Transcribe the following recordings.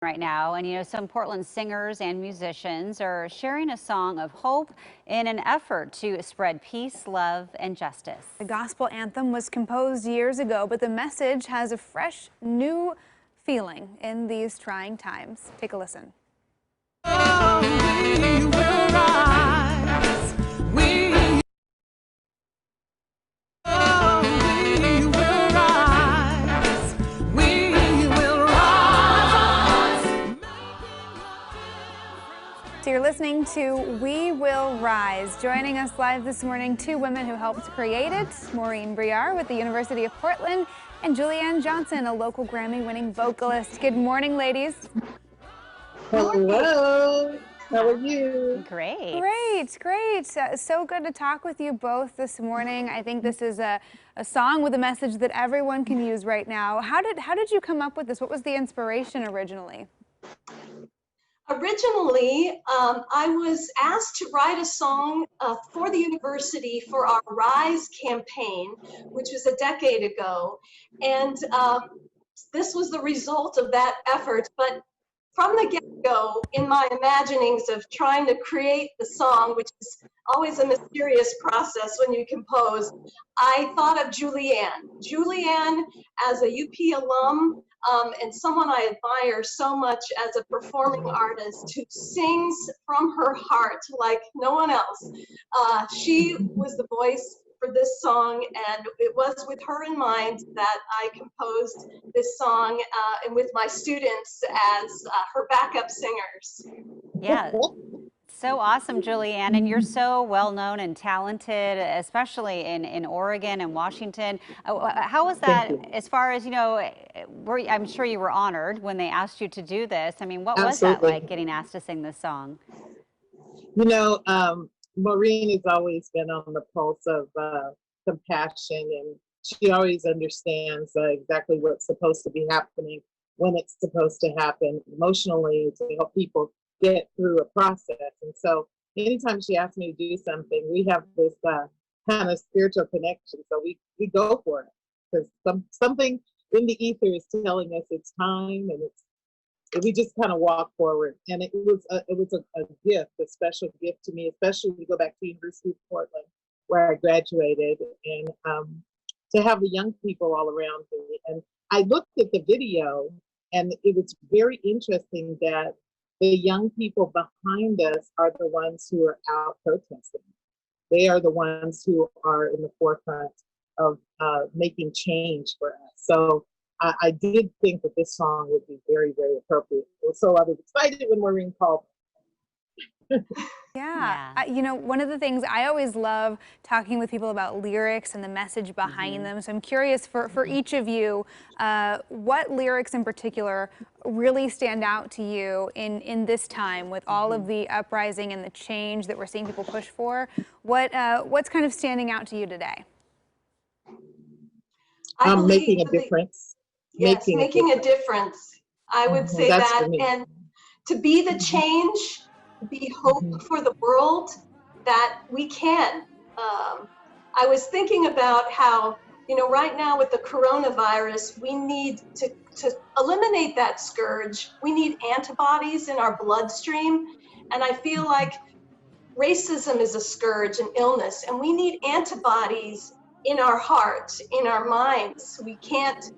right now. And, some Portland singers and musicians are sharing a song of hope in an effort to spread peace, love, and justice. The gospel anthem was composed years ago, but the message has a fresh, new feeling in these trying times. Take a listen. Oh, we will rise. So you're listening to We Will Rise. Joining us live this morning, two women who helped create it, Maureen Briar with the University of Portland and Julianne Johnson, a local Grammy-winning vocalist. Good morning, ladies. Hello. How are you? Great. Great. So good to talk with you both this morning. I think this is a song with a message that everyone can use right now. How did you come up with this? What was the inspiration originally? Originally, I was asked to write a song for the university for our RISE campaign, which was a decade ago. And this was the result of that effort. But from the get-go, in my imaginings of trying to create the song, which is always a mysterious process when you compose, I thought of Julianne. Julianne, as a UP alum, and someone I admire so much as a performing artist who sings from her heart like no one else. She was the voice for this song, and it was with her in mind that I composed this song and with my students as her backup singers. Yeah. So awesome, Julianne, and you're so well known and talented, especially in Oregon and Washington. How was that as far as, I'm sure you were honored when they asked you to do this. I mean, what was that like, getting asked to sing this song? Maureen has always been on the pulse of compassion, and she always understands exactly what's supposed to be happening, when it's supposed to happen emotionally to help people get through a process. And so anytime she asks me to do something, we have this kind of spiritual connection. So we go for it because something in the ether is telling us it's time, and we just kind of walk forward. And it was a gift, a special gift to me, especially when you go back to the University of Portland where I graduated, and to have the young people all around me. And I looked at the video, and it was very interesting that the young people behind us are the ones who are out protesting. They are the ones who are in the forefront of making change for us. So I did think that this song would be very, very appropriate. So I was excited when Maureen called. Yeah. One of the things I always love talking with people about lyrics and the message behind them. So I'm curious for each of you, what lyrics in particular really stand out to you in this time with all of the uprising and the change that we're seeing people push for? What's kind of standing out to you today? Making a difference. Yes, making a difference. I would say that, and to be the change, be hope for the world, that we can. I was thinking about how, right now with the coronavirus, we need to eliminate that scourge. We need antibodies in our bloodstream. And I feel like racism is a scourge and illness, and we need antibodies in our hearts, in our minds. We can't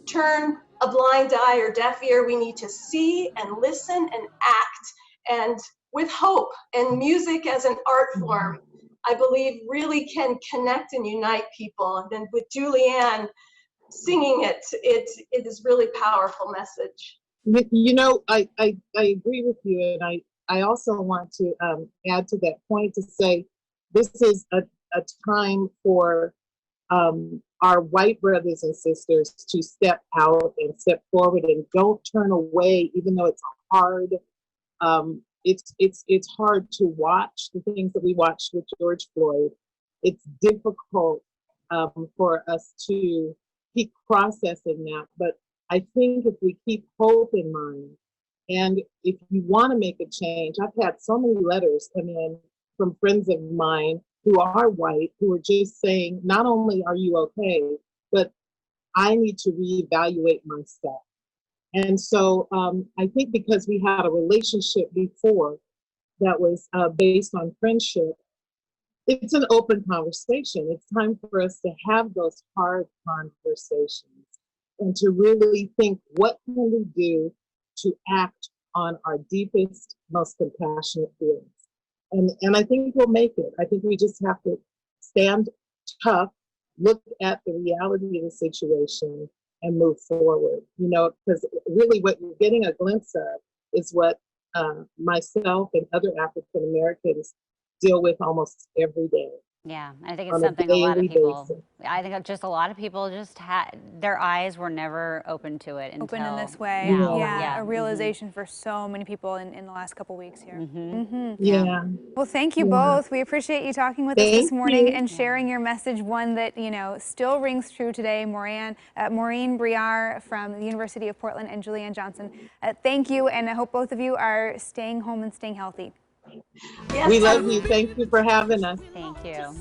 turn a blind eye or deaf ear. We need to see and listen and act. And with hope and music as an art form, I believe really can connect and unite people. And then with Julianne singing it, it is really powerful message. I agree with you. And I also want to add to that point to say, this is a time for our white brothers and sisters to step out and step forward and don't turn away, even though it's hard. It's hard to watch the things that we watched with George Floyd. It's difficult for us to keep processing that. But I think if we keep hope in mind, and if you want to make a change, I've had so many letters come in from friends of mine who are white, who are just saying, not only are you okay, but I need to reevaluate myself. And so I think because we had a relationship before that was based on friendship, it's an open conversation. It's time for us to have those hard conversations and to really think, what can we do to act on our deepest, most compassionate feelings? And I think we'll make it. I think we just have to stand tough, look at the reality of the situation, and move forward. You know, because really what you're getting a glimpse of is what myself and other African Americans deal with almost every day. Yeah, I think it's something a lot of people, I think just a lot of people just had, their eyes were never open to it until open in this way. now. Yeah, a realization for so many people in the last couple weeks here. Yeah. Well, thank you both. We appreciate you talking with us this morning and sharing your message, one that, you know, still rings true today. Maureen Briere from the University of Portland and Julianne Johnson. Thank you, and I hope both of you are staying home and staying healthy. Yes, we love you. Thank you for having us. Thank you.